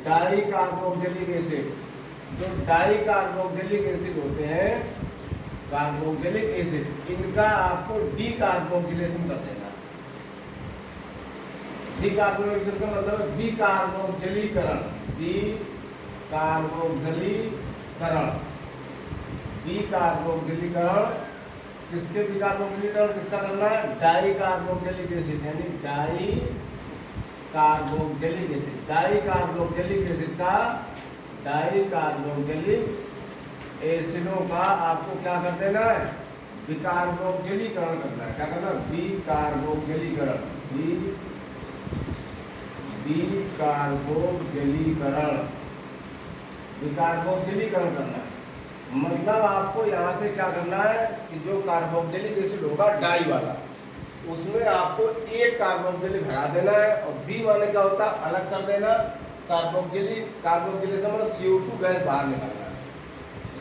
Di carboxylic acid, जो di carboxylic acid होते हैं, कार्बोक्सिलिक एसिड, इनका आपको डी कार्बोक्सिलेशन कर देना। डी कार्बोक्सिलेशन का मतलब विकार्बोक्सिलीकरण, विकार्बोक्सिलीकरण, विकार्बोक्सिलीकरण किसके विकार्बोक्सिलीकरण किसका करना है? डाई कार्बोक्सिलिक एसिड, यानी di carboxylic acid, di carboxylic acid का, डाई कार्बोक्सिलिक एसिडों का आपको क्या कर देना है? विकार्बोक्सिलीकरण करना है। क्या करना? विकार्बोक्सिलीकरण, विकार्बोक्सिलीकरण, विकार्बोक्सिलीकरण करना है। मतलब आपको यहाँ से क्या करना है कि जो कार्बोक्सिलिक एसिड होगा डाई वाला, उसमें आपको एक कार्बोक्सिलिक हटा देना है और बी माने क्या होता है? अलग कर देना। कार्बोक्सिलेशन मतलब CO2 गैस बाहर निकालना है।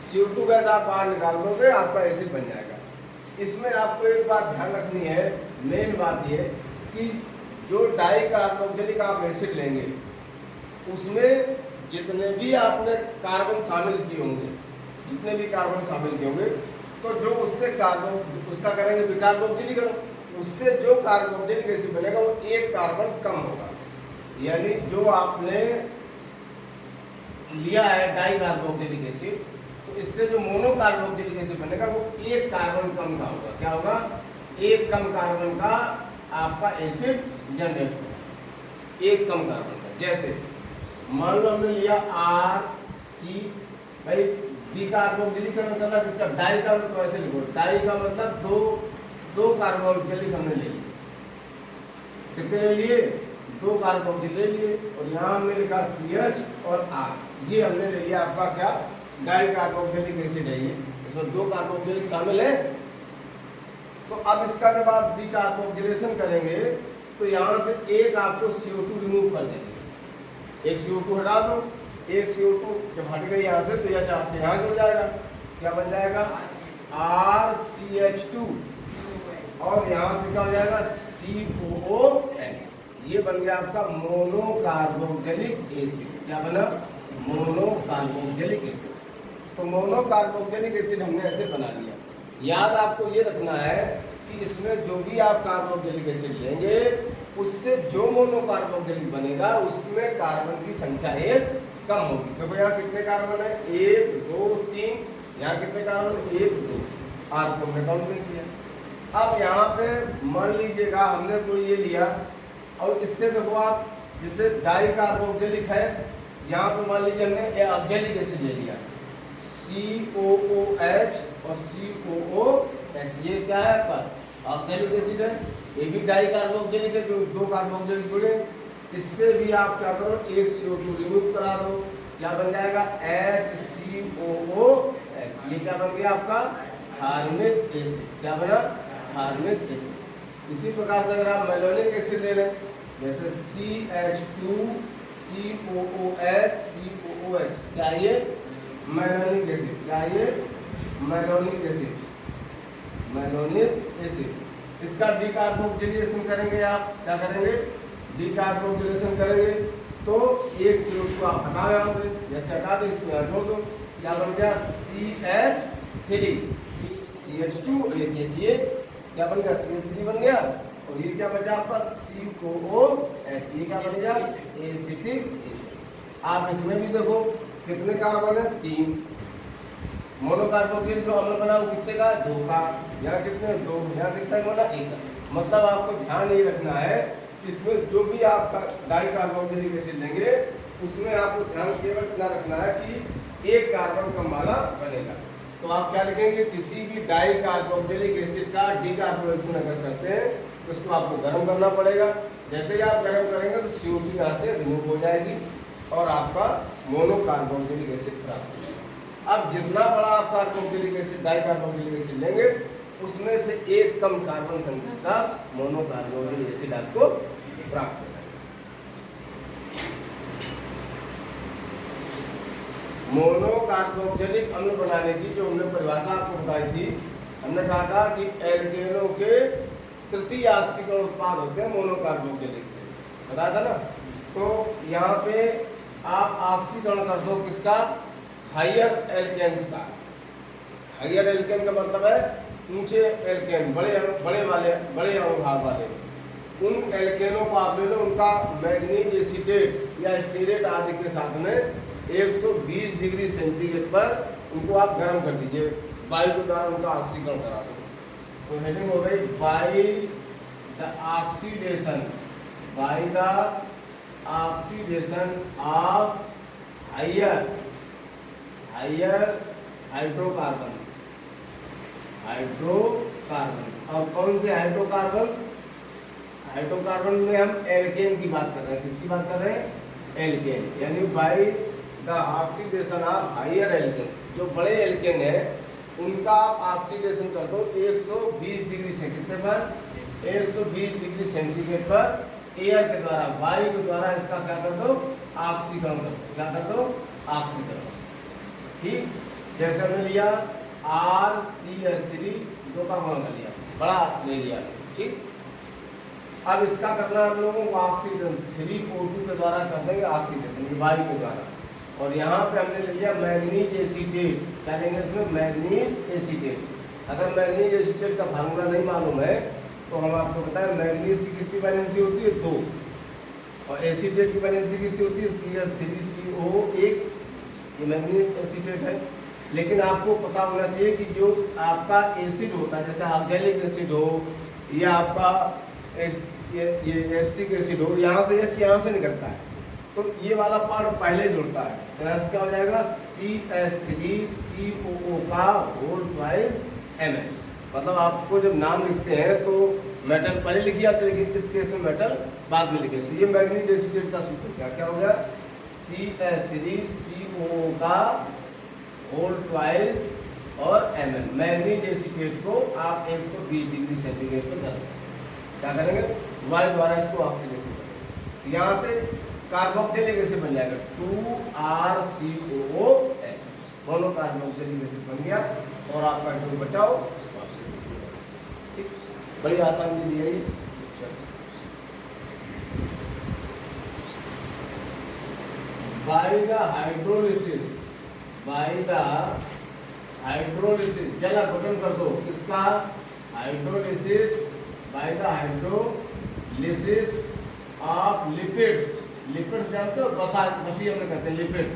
CO2 गैस आप बाहर निकाल दोगे, आपका एसिड बन जाएगा। इसमें आपको एक बात ध्यान रखनी है, मेन बात ये कि जो डाई कार्बोक्सिलिक आप एसिड लेंगे, उसमें जितने भी आपने कार्बन शामिल किए होंगे, जितने भी कार्बन शामिल किए होंगे, तो जो उससे कार्बन उसका करेंगे विकार्बोक्सिलीकरण, उससे जो कार्बोक्सिलिक एसिड बनेगा वो एक कार्बन कम होगा। यानी जो आपने लिया है डाई कार्बोक्सिलिक एसिड, तो इससे जो मोनो कार्बोक्सिलिक एसिड बनेगा वो एक कार्बन कम का होगा। क्या होगा? एक कम कार्बन का आपका एसिड जनरेट होगा, एक कम कार्बन का। जैसे मान लो हमने लिया RC, भाई विकार्बोक्सिलीकरण करना किसका? डाई का। तो ऐसे लिखो, डाई का मतलब दो कार्बोक्सिलिक हमने ले लिए। कितने ले लिए? 2 कार्बोक्सिलिक ले लिए। और यहाँ हमने लिखा CH और R, ये हमने ले लिया आपका क्या? डाई कार्बोक्सिलिक एसिड है ये, इसमें 2 कार्बोक्सिलिक शामिल है। तो अब इसका जब आप डिकार्बोक्सिलेशन करेंगे तो यहाँ से एक आपको CO2 रिमूव कर देंगे, एक CO2 हटा दो। एक CO2 जब हट गई यहाँ से तो यह आपके यहाँ जुड़ जाएगा। क्या बन जाएगा? RCH2, और यहाँ से क्या हो जाएगा? COOH। ये बन गया आपका मोनोकार्बोक्सिलिक एसिड। क्या बना? Monocarboxylic acid. तो मोनोकार्बोक्सिलिक एसिड हमने ऐसे बना लिया। याद आपको ये रखना है कि इसमें जो भी आप कार्बोक्सिलिक एसिड लेंगे, उससे जो मोनोकार्बोक्सिलिक बनेगा उसमें कार्बन की संख्या एक कम होगी। देखो यहाँ कितने कार्बन है? 1 2 3। यहाँ कितने कार्बन? 1 2। R को हमने काउंट नहीं किया। अब यहाँ पे मान लीजिएगा हमने कोई ये लिया, और इससे देखो आप, जिससे डाई कार्बोक्सिलिक है, यहाँ पे मान लीजिए हमने ऑक्जेलिक एसिड ले लिया, COOH और COOH। ये क्या है आपका? ऑक्जेलिक एसिड है। ये भी डाई कार्बोक्सिलिक है, जो 2 कार्बोक्सिलिक जुड़े। इससे भी आप क्या करो? एक CO2 रिमूव करा दो। क्या बन जाएगा? HCOOH। ये क्या बन गया आपका? Harmonic acid. क्या बना? Harmonic acid. इसी प्रकार से अगर आप मैलोनिक एसिड ले लें, जैसे CH2 COOH COOH, क्या ये? Malonic acid. क्या ये? Malonic acid, malonic acid. इसका डिकार्बोक्सिलेशन करेंगे आप। क्या करेंगे? डिकार्बोक्सिलेशन करेंगे तो एक CO2 आप हटाओ यहाँ से, जैसे हटा दो, इसको यहाँ जोड़ दो। क्या बन गया? CH3, CH2, ये क्या बन गया? CH3 बन गया। और ये क्या बचा आपका? COOH। ये क्या बन गया? Acetic acid. आप इसमें भी देखो कितने कार्बन है? 3। मोनोकार्बोक्सिलिक जो हमने बना वो कितने का? 2 का। यहाँ कितने? 2। यहाँ कितना बना? 1 का। मतलब आपको ध्यान ये रखना है, इसमें जो भी आप डाई कार्बोक्सिलिक एसिड लेंगे, उसमें आपको ध्यान केवल इतना रखना है कि एक कार्बन कम वाला बनेगा। तो आप क्या लिखेंगे? किसी भी डाई कार्बोक्सिलिक एसिड का डिकार्बोक्सिलेशन अगर करते हैं तो उसको आपको गर्म करना पड़ेगा। जैसे ही आप गर्म करेंगे तो CO2 यहाँ से रिमूव हो जाएगी और आपका मोनोकार्बोक्सिलिक एसिड प्राप्त हो जाएगा। अब जितना बड़ा आप carboxylic acid, di carboxylic acid लेंगे, उसमें से एक कम कार्बन संख्या का मोनोकार्बोक्सिलिक एसिड आपको प्राप्त हो जाएगा। मोनोकार्बोक्सिलिक अम्ल बनाने की जो हमने परिभाषा आपको बताई थी, हमने कहा था कि एल्केनों के तृतीय ऑक्सीकरण उत्पाद होते हैं मोनोकार्बोक्सिलिक, बताया था ना। तो यहाँ पे आप ऑक्सीकरण कर दो किसका, हायर एल्केन्स का। हायर एल्केन का मतलब है ऊंचे एल्केन, बड़े अणुभार वाले। उन एल्केनों को आप ले लो, उनका मैग्नीज एसीटेट या स्टीरेट आदि के साथ में 120 डिग्री सेंटीग्रेड पर उनको आप गर्म कर दीजिए, वायु के द्वारा उनका ऑक्सीकरण करा दो। तो हेडिंग हो गई by the oxidation, by the oxidation of higher hydrocarbon. और कौन से हाइड्रोकार्बन? हाइड्रोकार्बन में हम एल्केन की बात कर रहे हैं। किसकी बात कर रहे हैं? एल्केन, यानी by the oxidation of higher alkanes, जो बड़े एल्केन है उनका ऑक्सीडेशन कर दो 120 डिग्री सेंटीग्रेड पर, 120 डिग्री सेंटीग्रेड पर एयर के द्वारा, वायु के द्वारा इसका क्या कर दो, ऑक्सीकरण कर दो। क्या कर दो? ऑक्सीकरण। ठीक, जैसे हमने लिया RCH3 दो का गुणा कर लिया, बड़ा ले लिया। ठीक, अब इसका करना हम लोगों को ऑक्सीजन 3O2 के द्वारा कर देंगे ऑक्सीडेशन, वायु के द्वारा। और यहाँ पे हमने ले लिया मैग्नीज एसीटेट। क्या लेंगे इसमें? Manganese acetate. अगर मैग्नीज एसीटेट का फार्मूला नहीं मालूम है तो हम आपको बताएं, मैग्नीज की कितनी वैलेंसी होती है? 2, और एसीटेट की वैलेंसी कितनी होती है? CH3CO1। ये मैग्नीज एसीटेट है। लेकिन आपको पता होना चाहिए कि जो आपका एसिड होता है, जैसे ऑर्गेनिक एसिड हो या आपका ये एस्टिक एसिड हो, यहाँ से H यहाँ से निकलता है, तो ये वाला पार्ट पहले जुड़ता है। तो यहाँ से क्या हो जाएगा? CH3COO का होल ट्वाइस Mn। मतलब आपको जब नाम लिखते हैं तो मेटल पहले लिखिए आते, लेकिन इस केस में मेटल बाद में लिखे। तो ये मैग्नीज एसीटेट का सूत्र क्या हो गया? CH3COO का होल ट्वाइस और Mn। मैग्नीज एसीटेट को आप 120 डिग्री सेंटीग्रेड पर कर दें। क्या करेंगे? वायु द्वारा इसको ऑक्सीडेशन करेंगे। यहाँ से कार्बोक्सिलिक एसिड बन जाएगा 2RCOOH, दोनों कार्बोक्सिलिक एसिड बन गया और आपका जो बचाओ। ठीक, बड़ी आसान विधि है ये। By the hydrolysis, by the hydrolysis, जल अपघटन कर दो किसका? Hydrolysis, by the hydrolysis of lipids. Lipids जानते हो? बसा, बसी हमने कहते हैं लिपिड।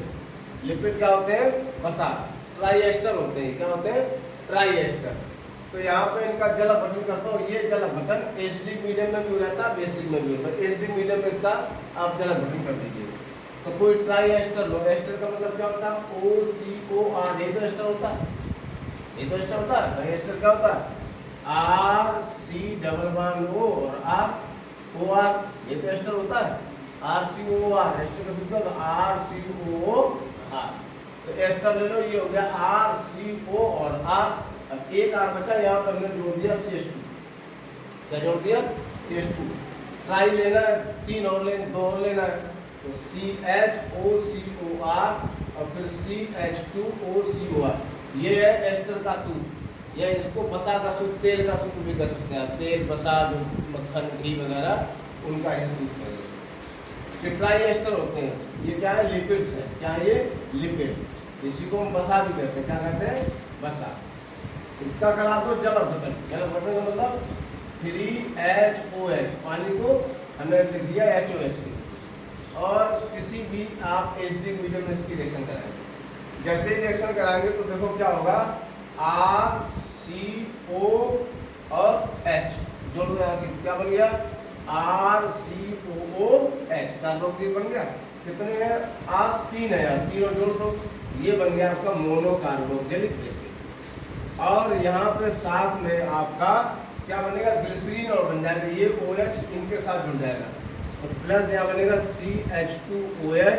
लिपिड क्या होते हैं? बसा, ट्राइएस्टर होते हैं। क्या होते हैं? ट्राइएस्टर। तो यहाँ पे इनका जल अपघटन करता हूँ। ये जल अपघटन एसिडिक मीडियम में भी हो जाता है, बेसिक में भी होता है। एसिडिक मीडियम में इसका आप जल अपघटन कर दीजिए। तो कोई ट्राइएस्टर लो, एस्टर का मतलब क्या होता है? OCOR, ये तो एस्टर होता है, ये तो एस्टर होता है। ट्राइएस्टर क्या होता है? RC+O और ROR, ये तो एस्टर होता है। RCOR, एस्टर का सूत्र RCOOR। तो एस्टर ले लो, ये हो गया RCO और R। अब एक R बचा, यहाँ पर हमने जोड़ दिया CH2। क्या जोड़ दिया? CH2। ट्राई लेना है, 3 और लेना, 2 और लेना है, तो CHOCOR और फिर CH2OCOR। ये है एस्टर का सूत्र। या इसको बसा का सूत्र, तेल का सूत्र भी कह सकते हैं आप। तेल, बसा, जो मक्खन, घी वगैरह, उनका ये सूत्र है। ये ट्राइएस्टर होते हैं। ये क्या है? लिपिड्स है। क्या है ये? लिपिड। इसी को हम बसा भी कहते हैं। क्या कहते हैं? बसा। इसका करा दो जल अपघटन। जल अपघटन का मतलब 3HOH, पानी को हमने लिख दिया HOH की। और किसी भी आप एसिडिक मीडियम में इसकी रिएक्शन कराएंगे। जैसे ही रिएक्शन कराएंगे तो देखो क्या होगा? RCO और H जोड़ दो। यहाँ की क्या बन गया? RCOOH, कार्बोक्सिल बन गया। कितने हैं? R 3 है, यार तीनों जोड़ दो, ये बन गया आपका मोनोकार्बोक्सिलिक एसिड। और यहाँ पे साथ में आपका क्या बनेगा? ग्लिसरीन और बन जाएगा। ये OH इनके साथ जुड़ जाएगा, तो प्लस यहाँ बनेगा CH2OH,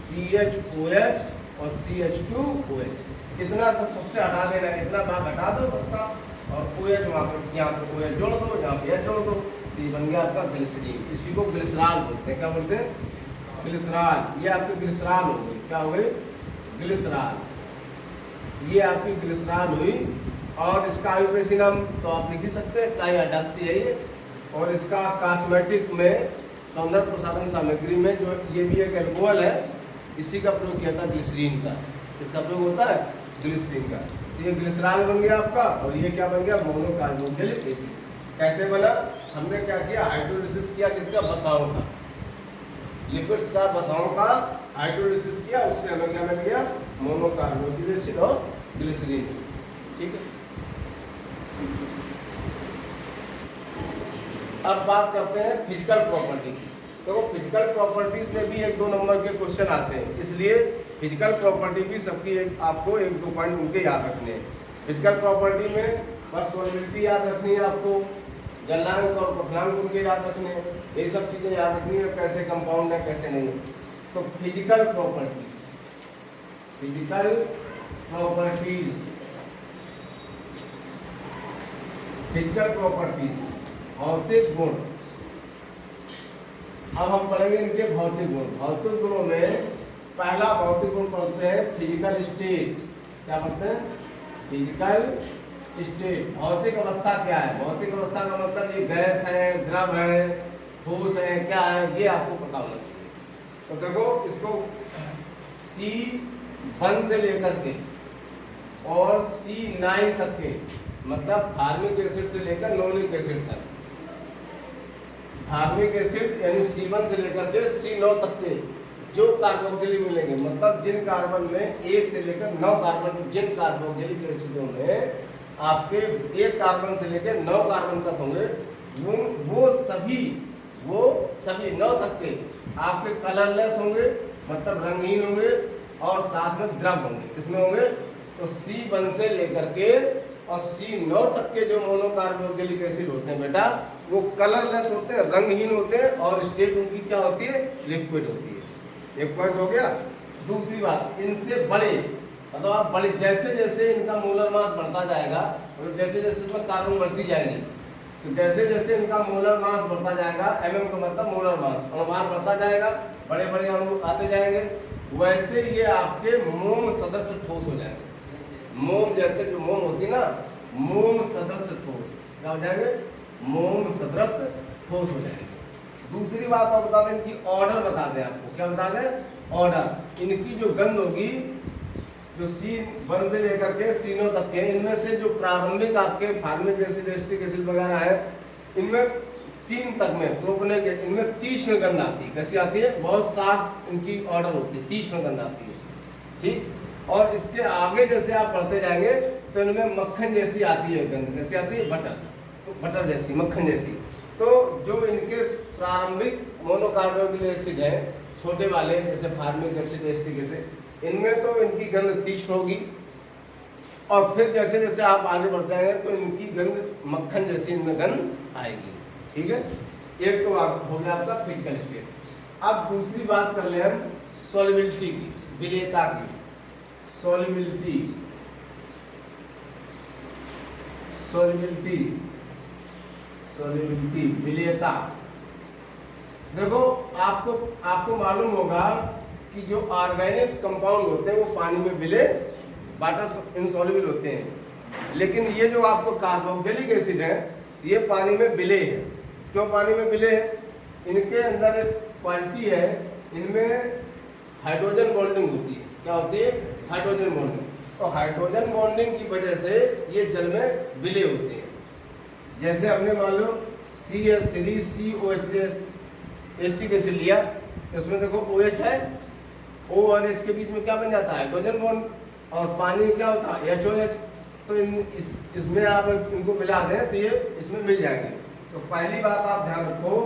CHOH और CH2OH। इतना सबसे हटा देना, इतना भाग हटा दो सबका, और OH वहाँ पर, यहाँ पे OH जोड़ दो, यहाँ पे H जोड़ दो, तो ये बन गया आपका ग्लिसरीन। इसी को ग्लिसरॉल बोलते हैं। क्या बोलते हैं? ग्लिसरॉल। ये आपकी ग्लिसरॉल हो गई। क्या हो गई? ग्लिसरॉल। ये आपकी ग्लिसरॉल हुई। और इसका आयुर्वेदिक नाम तो आप लिख ही सकते हैं, ट्राइहाइड्रॉक्सी है ये। और इसका कॉस्मेटिक में, सौंदर्य प्रसाधन सामग्री में, जो ये भी एक एल्कोहल है, इसी का प्रयोग किया था ग्लिसरीन का। इसका प्रयोग होता है ग्लिसरीन का। तो ये ग्लिसरॉल बन गया आपका, और ये क्या बन गया, मोनोकार्बोक्सिलिक एसिड। कैसे बना, हमने क्या किया, हाइड्रोलिसिस किया किसका, बसाओं का, लिपिड्स का, बसाओं का हाइड्रोलिसिस किया, उससे हमें क्या मिल गया, मोनोकार्बोक्सिलिक एसिड और ग्लिसरीन। ठीक है, अब बात करते हैं फिजिकल प्रॉपर्टी की। तो फिजिकल प्रॉपर्टी से भी 1-2 नंबर के क्वेश्चन आते हैं, इसलिए फिजिकल प्रॉपर्टी भी सबकी आपको 1-2 पॉइंट उनके याद रखने हैं। फिजिकल प्रॉपर्टी में बस सॉल्युबिलिटी याद रखनी है आपको, गलनांक और क्वथनांक उनके याद रखने हैं, ये सब चीज़ें याद रखनी है, कैसे कंपाउंड है कैसे नहीं। तो physical properties, physical properties, physical properties भौतिक गुण। अब हम पढ़ेंगे इनके भौतिक गुण। भौतिक गुणों में पहला भौतिक गुण पढ़ते हैं फिजिकल स्टेट। क्या पढ़ते हैं, फिजिकल स्टेट। भौतिक अवस्था क्या है, भौतिक अवस्था का मतलब ये गैस है, द्रव है, ठोस है, क्या है, ये आपको पता होना चाहिए। तो देखो इसको C1 से लेकर के और C9 तक के, मतलब फार्मिक एसिड से लेकर नॉनिक एसिड तक, फार्मिक एसिड यानी C1 से लेकर के C9 तक के जो कार्बोक्सिलिक मिलेंगे, मतलब जिन कार्बन में 1 से लेकर 9 कार्बन, जिन कार्बोक्सिलिक एसिडों में आपके 1 कार्बन से लेकर 9 कार्बन तक होंगे, वो सभी 9 तक के आपके कलरलेस होंगे, मतलब रंगहीन होंगे, और साथ में द्रव होंगे। किसमें होंगे, तो C1 से लेकर के और C9 तक के जो मोनोकार्बोक्सिलिक एसिड होते हैं बेटा, वो कलरलेस होते हैं, रंगहीन होते हैं, और स्टेट उनकी क्या होती है, लिक्विड होती है। एक पॉइंट हो गया। दूसरी बात, इनसे बड़े, मतलब आप बड़े, जैसे जैसे इनका मोलर मास बढ़ता जाएगा, मतलब जैसे जैसे इसमें कार्बन बढ़ती जाएगी, तो जैसे जैसे इनका मोलर मास बढ़ता जाएगा, mm का मतलब मोलर मास, अणुभार बढ़ता जाएगा, बड़े बड़े अणु आते जाएंगे, वैसे ये आपके मोम सदृश ठोस हो जाएंगे। मोम जैसे जो मोम होती ना, मोम सदृश ठोस, क्या हो जाएंगे, मोम सदृश ठोस हो जाएंगे। दूसरी बात और बता दें, इनकी ऑर्डर बता दें आपको, क्या बता दें, ऑर्डर। इनकी जो गंध होगी, जो C1 से लेकर के C9 तक के, इनमें से जो प्रारंभिक आपके फार्मिक एसिड, एस्टिक एसिड वगैरह है, इनमें 3 तक में प्रोपेनिक, इनमें तीक्ष्ण गंध आती है। कैसी आती है, बहुत साफ इनकी ऑर्डर होती है, तीक्ष्ण गंध आती है। ठीक, और इसके आगे जैसे आप बढ़ते जाएंगे तो इनमें मक्खन जैसी आती है गंध। कैसी आती है, बटर, तो बटर जैसी, मक्खन जैसी। तो जो इनके प्रारंभिक मोनोकार्बोक्सिलिक एसिड है, छोटे वाले, जैसे फार्मिक एसिड, एस्टिक एसिड, इनमें तो इनकी गंध तीक्ष्ण होगी, और फिर जैसे जैसे आप आगे बढ़ जाएंगे तो इनकी गंध मक्खन जैसी इनमें गंध आएगी। ठीक है, एक तो हो गया आपका फिजिकल स्टेट। अब दूसरी बात कर ले हम सॉल्युबिलिटी की, विलेयता की। सॉल्युबिलिटी, सॉल्युबिलिटी, सॉल्युबिलिटी, विलेयता। देखो आपको मालूम होगा कि जो ऑर्गेनिक कंपाउंड होते हैं वो पानी में विले, वाटर इनसॉल्युबल होते हैं, लेकिन ये जो आपको कार्बोक्सिलिक एसिड है, ये पानी में विले है। क्यों पानी में विले है, इनके अंदर एक क्वालिटी है, इनमें हाइड्रोजन बॉन्डिंग होती है। क्या होती है, हाइड्रोजन बॉन्डिंग। तो हाइड्रोजन बॉन्डिंग की वजह से ये जल में विले होते हैं। जैसे हमने मान लो CH3COH एस्टिक एसिड लिया, इसमें देखो OH है, O और H के बीच में क्या बन जाता है, हाइड्रोजन बॉन्ड, और पानी में क्या होता है, HOH। तो इसमें आप इनको मिला दें तो ये इसमें मिल जाएंगे। तो पहली बात आप ध्यान रखो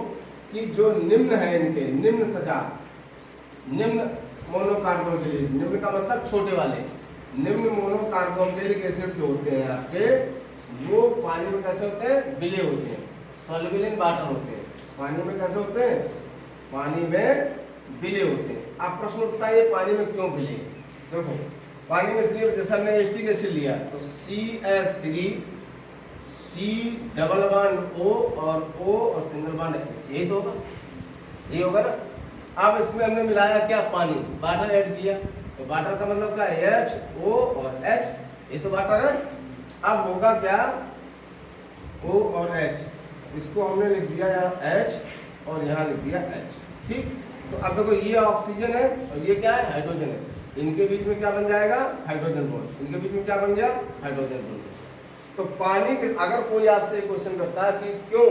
कि जो निम्न है, इनके निम्न सजात, निम्न मोनोकार्बोक्सिलिक, निम्न का मतलब छोटे वाले, निम्न मोनोकार्बोक्सिलिक एसिड जो होते हैं आपके, वो पानी में कैसे होते हैं, विले होते हैं, सॉल्युबल इन वाटर होते हैं। पानी में कैसे होते हैं, पानी में विले होते हैं। अब प्रश्न उठता है, ये पानी में क्यों विले? देखो पानी में इसलिए, जैसे हमने एस्टिक एसिड लिया तो CH3, C double bond O और O और सिंगल बॉन्ड H, यही तो होगा, यही होगा ना। अब इसमें हमने मिलाया क्या, पानी, वाटर ऐड किया, तो वाटर का मतलब क्या है, H, O और H, ये तो वाटर है। अब होगा क्या, O और H, इसको हमने लिख दिया यहाँ H और यहाँ लिख दिया H। ठीक, तो अब देखो ये ऑक्सीजन है और ये क्या है, हाइड्रोजन है। इनके बीच में क्या बन जाएगा, हाइड्रोजन बॉन्ड। इनके बीच में क्या बन गया, हाइड्रोजन बॉन्ड। तो पानी के अगर कोई आपसे क्वेश्चन करता है कि क्यों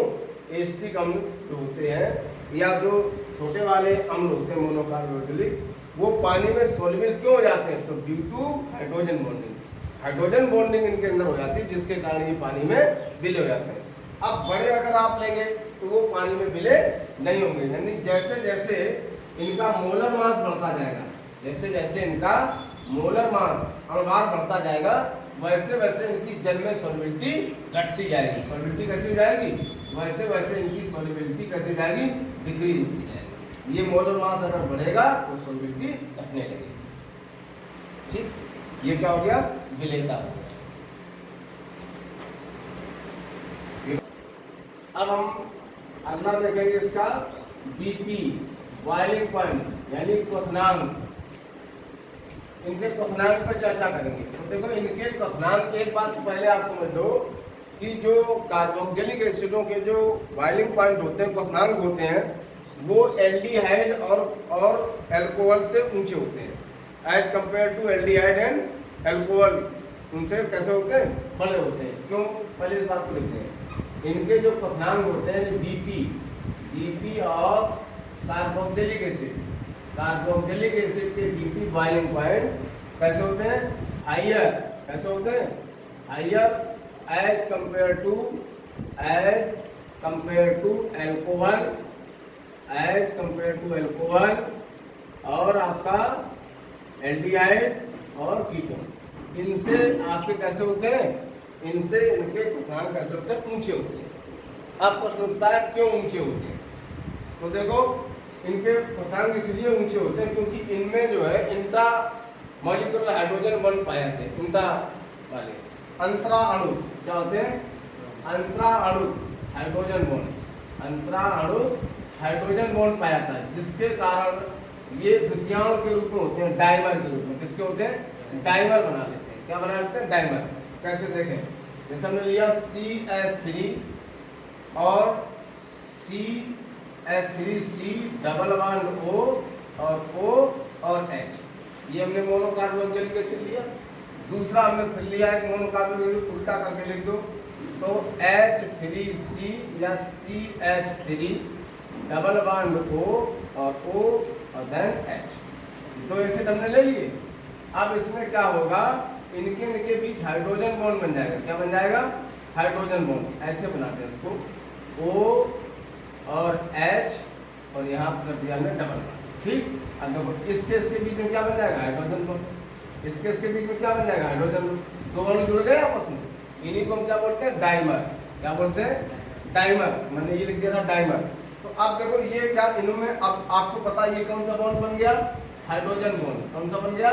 एसिटिक अम्ल जो होते हैं या जो छोटे वाले अम्ल होते हैं मोनोकार्बोनिलिक, वो पानी में सोल्यूबल क्यों हो जाते हैं, तो due to hydrogen bonding. Hydrogen bonding इनके अंदर हो जाती है, जिसके कारण ये पानी में विलय हो जाते हैं। अब बड़े अगर आप लेंगे तो वो पानी में विलय नहीं होंगे, यानी जैसे जैसे इनका मोलर मास बढ़ता जाएगा, जैसे जैसे इनका मोलर मास अणुभार बढ़ता जाएगा, वैसे वैसे इनकी जल में सॉल्युबिलिटी घटती जाएगी। सॉल्युबिलिटी कैसी हो जाएगी, वैसे वैसे इनकी सॉल्युबिलिटी कैसी हो जाएगी, डिक्रीज होती जाएगी। ये मोलर मास अगर बढ़ेगा तो सॉल्युबिलिटी घटने लगेगी। ठीक, ये क्या हो गया, विलेयता हो गया। अब हम अगला देखेंगे इसका बीपी, बॉइलिंग पॉइंट यानी क्वथनांक। इनके क्वथनांक पर चर्चा करेंगे। तो देखो इनके क्वथनांक, एक बात तो पहले आप समझ लो कि जो कार्बोक्सिलिक एसिडों के जो बॉइलिंग पॉइंट होते हैं, क्वथनांक होते हैं, वो एल्डिहाइड और एल्कोहल से ऊंचे होते हैं as compare to aldehyde and alcohol. उनसे कैसे होते हैं, बड़े होते हैं। क्यों, पहले इस बात को लिखते हैं। इनके जो क्वथनांक होते हैं BP of carboxylic acid, carboxylic acid के बीपी बॉइलिंग पॉइंट कैसे होते हैं, हाइयर। कैसे होते हैं, higher as compare to alcohol, as compare to alcohol और आपका एल्डिहाइड और कीटोन। इनसे आपके कैसे होते हैं, इनसे इनके क्वथनांक कैसे होते हैं, ऊंचे होते हैं। अब प्रश्न उठता है क्यों ऊंचे होते हैं। तो देखो इनके क्वथनांक इसलिए ऊंचे होते हैं क्योंकि इनमें जो है इंट्रा मॉलिक्यूलर हाइड्रोजन बॉन्ड पाए जाते हैं। इंट्रा वाले अंतरा अणु क्या होते हैं, अंतरा अणु हाइड्रोजन बॉन्ड, अंतरा अणु हाइड्रोजन बॉन्ड पाया जाता है, जिसके कारण ये द्वितीयांक के रूप में होते हैं, डाइमर के रूप में। किसके होते हैं, डाइमर बना लेते हैं। क्या बना लेते हैं, डाइमर। कैसे देखें, जैसे हमने लिया CH3 और CH3C डबल बॉन्ड O और O और H, ये हमने मोनोकार्बोक्सिलिक एसिड लिया। दूसरा हमने फिर लिया एक मोनोकार्बोक्सिलिक, उल्टा करके लिख दो तो H3C या CH3 डबल बॉन्ड O और देन H, दो एसिड हमने ले लिए। अब इसमें क्या होगा, इनके बीच हाइड्रोजन बॉन्ड बन जाएगा। क्या बन जाएगा, हाइड्रोजन बॉन्ड। ऐसे बनाते हैं इसको, O और H और यहाँ कर दिया हमने डबल बॉन्ड। ठीक, अब देखो इसके बीच में क्या बन जाएगा, हाइड्रोजन बॉन्ड। इसके बीच में क्या बन जाएगा, हाइड्रोजन बॉन्ड। दो अणु जुड़ गए आपस में, इन्हीं को हम क्या बोलते हैं, डाइमर। क्या बोलते हैं, डाइमर। मैंने ये लिख दिया था डाइमर। तो अब देखो ये क्या, इनमें अब आपको पता है ये कौन सा बॉन्ड बन गया, हाइड्रोजन बॉन्ड। कौन सा बन गया,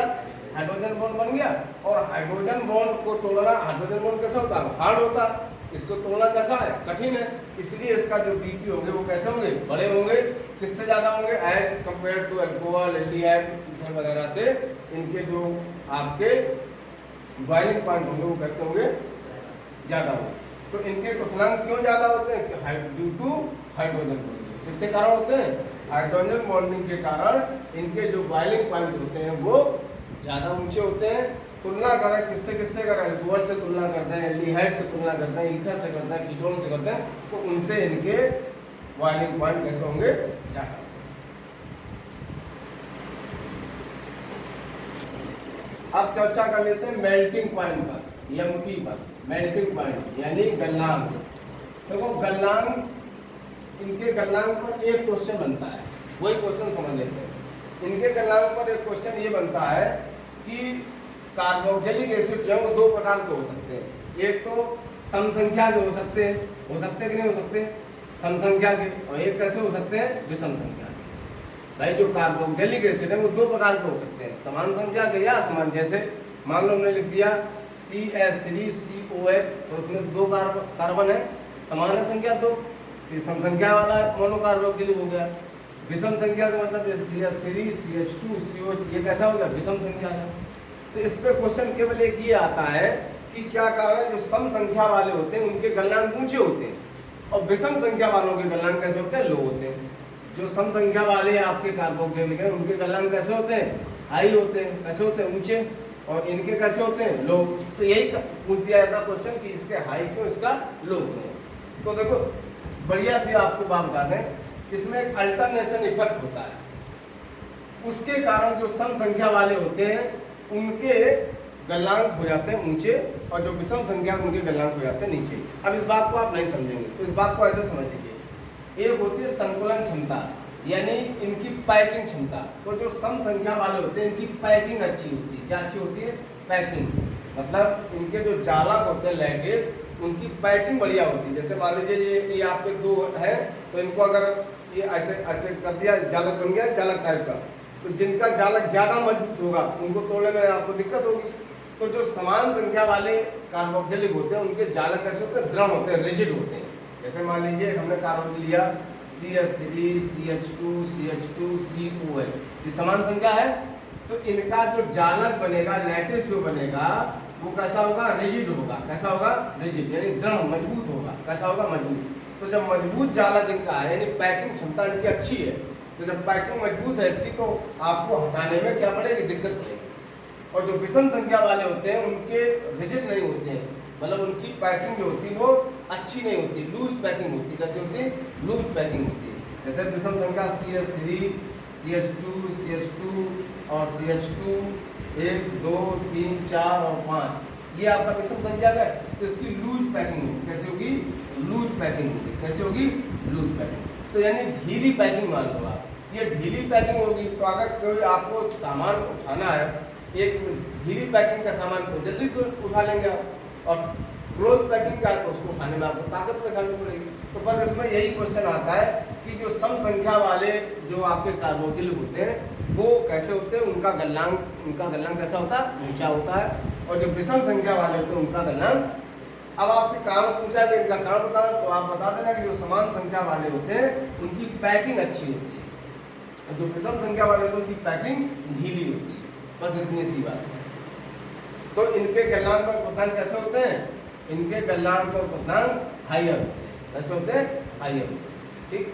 हाइड्रोजन बॉन्ड बन गया। और हाइड्रोजन बॉन्ड को तोड़ना, हाइड्रोजन बॉन्ड कैसा होता है, हार्ड होता है। इसको तोड़ना कैसा है, कठिन है। इसलिए इसका जो बीपी होंगे वो कैसे होंगे, बड़े होंगे। किससे ज्यादा होंगे, as compare to alcohol, aldehyde, ether वगैरह से इनके जो आपके बॉइलिंग पॉइंट होंगे वो कैसे होंगे, ज्यादा होंगे। तो इनके क्वथनांक क्यों ज्यादा होते हैं, ड्यू टू हाइड्रोजन बॉन्डिंग। किसके कारण होते हैं, हाइड्रोजन बॉन्डिंग के कारण इनके जो बॉइलिंग पॉइंट होते हैं वो ज्यादा ऊंचे होते हैं। तुलना करें किससे करें, अल्कोहल से तुलना करते हैं, एल्डिहाइड से तुलना करते हैं, ईथर से करते हैं, कीटोन से करते हैं, तो उनसे इनके बॉइलिंग पॉइंट कैसे होंगे, ज्यादा। अब चर्चा कर लेते हैं मेल्टिंग पॉइंट पर, MP पर। मेल्टिंग पॉइंट यानी गलनांक। देखो गलनांक, इनके गलनांक पर एक क्वेश्चन बनता है, वही क्वेश्चन समझ लेते हैं। इनके गलनांक पर एक क्वेश्चन ये बनता है कि कार्बोक्सिलिक एसिड जो है वो दो प्रकार के हो सकते हैं। एक तो समसंख्या के हो सकते हैं कि नहीं हो सकते, समसंख्या के। और एक कैसे हो सकते हैं, विषम संख्या के। भाई जो कार्बोक्सिलिक एसिड है वो दो प्रकार के हो सकते हैं, समान संख्या के या असमान। जैसे मान लो हमने लिख दिया CH3COH, तो उसमें दो कार्बन है, समान है संख्या दो, समसंख्या वाला मोनोकार्बोक्सिलिक हो गया। विषम संख्या का मतलब जैसे CH3 CH2 COH, ये कैसा हो गया, विषम संख्या है। तो इस पे क्वेश्चन केवल एक ये आता है कि क्या कारण है, जो सम संख्या वाले होते हैं उनके गलनांक ऊंचे होते हैं और विषम संख्या वालों के गलनांक कैसे होते हैं, लो होते हैं। जो सम संख्या वाले आपके कार्बोक्सिलिक हैं उनके गलनांक कैसे होते हैं? हाई होते हैं। कैसे होते हैं? ऊंचे। और इनके कैसे होते हैं? लो। तो यही पूछ दिया जाता क्वेश्चन कि इसके हाई क्यों, इसका लो क्यों। तो देखो बढ़िया से आपको बात बता दें, इसमें एक अल्टरनेशन इफेक्ट होता है, उसके कारण जो सम संख्या वाले होते हैं उनके गलनांक हो जाते हैं ऊंचे, और जो विषम संख्या उनके गलनांक हो जाते हैं नीचे। अब इस बात को आप नहीं समझेंगे, तो इस बात को ऐसे समझ लीजिए, एक होती है संकुलन क्षमता, यानी इनकी पैकिंग क्षमता। तो जो सम संख्या वाले होते हैं इनकी पैकिंग अच्छी होती है। क्या अच्छी होती है? पैकिंग। मतलब इनके जो जालक होते हैं लैटिस, उनकी पैकिंग बढ़िया होती है। जैसे मान लीजिए ये आपके दो है, तो इनको अगर ये ऐसे ऐसे कर दिया, जालक बन गया जालक टाइप का, तो जिनका जालक ज़्यादा मजबूत होगा उनको तोड़ने में आपको दिक्कत होगी। तो जो समान संख्या वाले कार्बोक्सिलिक होते हैं उनके जालक कैसे होते हैं? दृढ़ होते हैं, रिजिड होते हैं। जैसे मान लीजिए हमने कार्बन लिया CH3, CH2, CH2, COL, ये समान संख्या है, तो इनका जो जालक बनेगा, लैटिस जो बनेगा, वो कैसा होगा? रिजिड होगा। कैसा होगा? रिजिड, यानी दृढ़, मजबूत होगा। कैसा होगा? मजबूत। तो जब मजबूत जालक इनका है, यानी पैकिंग क्षमता इनकी अच्छी है, तो जब पैकिंग मजबूत है इसकी, तो आपको हटाने में क्या पड़ेगी? दिक्कत पड़ेगी। और जो विषम संख्या वाले होते हैं उनके रिजिड नहीं होते हैं, मतलब उनकी पैकिंग जो होती है वो अच्छी नहीं होती, लूज पैकिंग होती है। कैसी होती है? लूज पैकिंग होती है। जैसे विषम संख्या CH3, CH2, CH2 और CH2, 1, 2, 3, 4 और 5, ये आपका विषम संख्या है, तो इसकी लूज पैकिंग होगी। कैसी होगी? लूज पैकिंग होगी। कैसी होगी? Loose packing. तो यानी ढीली पैकिंग मान लो आप, ये ढीली पैकिंग होगी। तो अगर कोई आपको सामान उठाना है, एक ढीली पैकिंग का सामान को जल्दी तो उठा लेंगे आप, और क्लोज पैकिंग का है तो उसको उठाने में आपको ताकत दिखानी पड़ेगी। तो बस इसमें यही क्वेश्चन आता है कि जो सम संख्या वाले जो आपके कार्बोक्सिलिक होते हैं वो कैसे होते हैं? उनका गलनांक कैसा होता है? ऊंचा होता है। और जो विषम संख्या वाले होते हैं उनका गलनांक, अब आपसे कारण पूछा कि इनका कारण बताना, तो आप बता देना कि जो समान संख्या वाले होते हैं उनकी पैकिंग अच्छी होती है, और जो विषम संख्या वाले होते हैं उनकी पैकिंग ढीली होती है। बस इतनी सी बात है। तो इनके गलनांक और क्वथनांक कैसे होते हैं? इनके गलनांक और क्वथनांक हाइयर होते हैं। कैसे होते हैं? हाइयर। ठीक।